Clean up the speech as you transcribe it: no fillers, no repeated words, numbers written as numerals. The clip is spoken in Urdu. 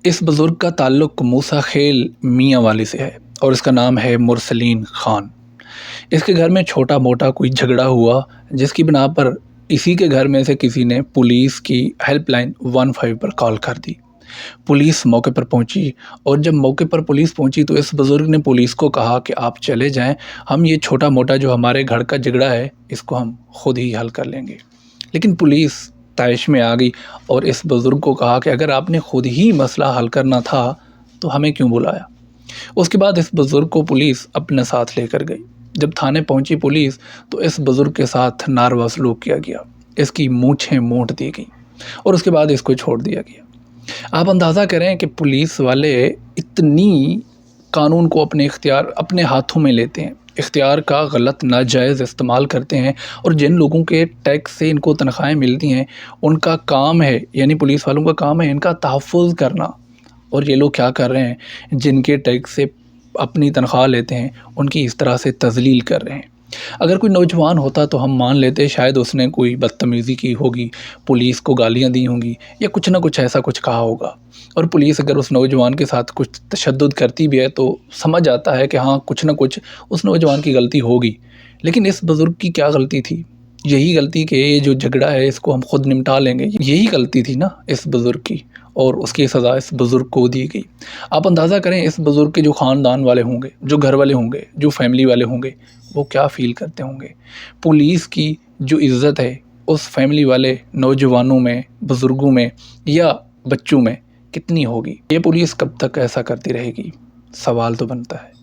اس بزرگ کا تعلق موسیٰ خیل میاں والی سے ہے اور اس کا نام ہے مرسلین خان۔ اس کے گھر میں چھوٹا موٹا کوئی جھگڑا ہوا جس کی بنا پر اسی کے گھر میں سے کسی نے پولیس کی ہیلپ لائن 15 پر کال کر دی۔ پولیس موقع پر پہنچی اور جب موقع پر پولیس پہنچی تو اس بزرگ نے پولیس کو کہا کہ آپ چلے جائیں، ہم یہ چھوٹا موٹا جو ہمارے گھر کا جھگڑا ہے اس کو ہم خود ہی حل کر لیں گے۔ لیکن پولیس طائش میں آ گئی اور اس بزرگ کو کہا کہ اگر آپ نے خود ہی مسئلہ حل کرنا تھا تو ہمیں کیوں بلایا۔ اس کے بعد اس بزرگ کو پولیس اپنے ساتھ لے کر گئی۔ جب تھانے پہنچی پولیس تو اس بزرگ کے ساتھ ناروا سلوک کیا گیا، اس کی مونچھیں مونٹ دی گئی اور اس کے بعد اس کو چھوڑ دیا گیا۔ آپ اندازہ کریں کہ پولیس والے اتنی قانون کو اپنے ہاتھوں میں لیتے ہیں، اختیار کا غلط ناجائز استعمال کرتے ہیں، اور جن لوگوں کے ٹیکس سے ان کو تنخواہیں ملتی ہیں ان کا کام ہے، یعنی پولیس والوں کا کام ہے ان کا تحفظ کرنا، اور یہ لوگ کیا کر رہے ہیں، جن کے ٹیکس سے اپنی تنخواہ لیتے ہیں ان کی اس طرح سے تذلیل کر رہے ہیں۔ اگر کوئی نوجوان ہوتا تو ہم مان لیتے شاید اس نے کوئی بدتمیزی کی ہوگی، پولیس کو گالیاں دی ہوں گی یا کچھ نہ کچھ ایسا کچھ کہا ہوگا، اور پولیس اگر اس نوجوان کے ساتھ کچھ تشدد کرتی بھی ہے تو سمجھ آتا ہے کہ ہاں کچھ نہ کچھ اس نوجوان کی غلطی ہوگی۔ لیکن اس بزرگ کی کیا غلطی تھی؟ یہی غلطی کہ یہ جو جھگڑا ہے اس کو ہم خود نمٹا لیں گے، یہی غلطی تھی نا اس بزرگ کی، اور اس کی سزا اس بزرگ کو دی گئی۔ آپ اندازہ کریں اس بزرگ کے جو خاندان والے ہوں گے، جو گھر والے ہوں گے، جو فیملی والے ہوں گے، وہ کیا فیل کرتے ہوں گے۔ پولیس کی جو عزت ہے اس فیملی والے نوجوانوں میں، بزرگوں میں یا بچوں میں کتنی ہوگی۔ یہ پولیس کب تک ایسا کرتی رہے گی؟ سوال تو بنتا ہے۔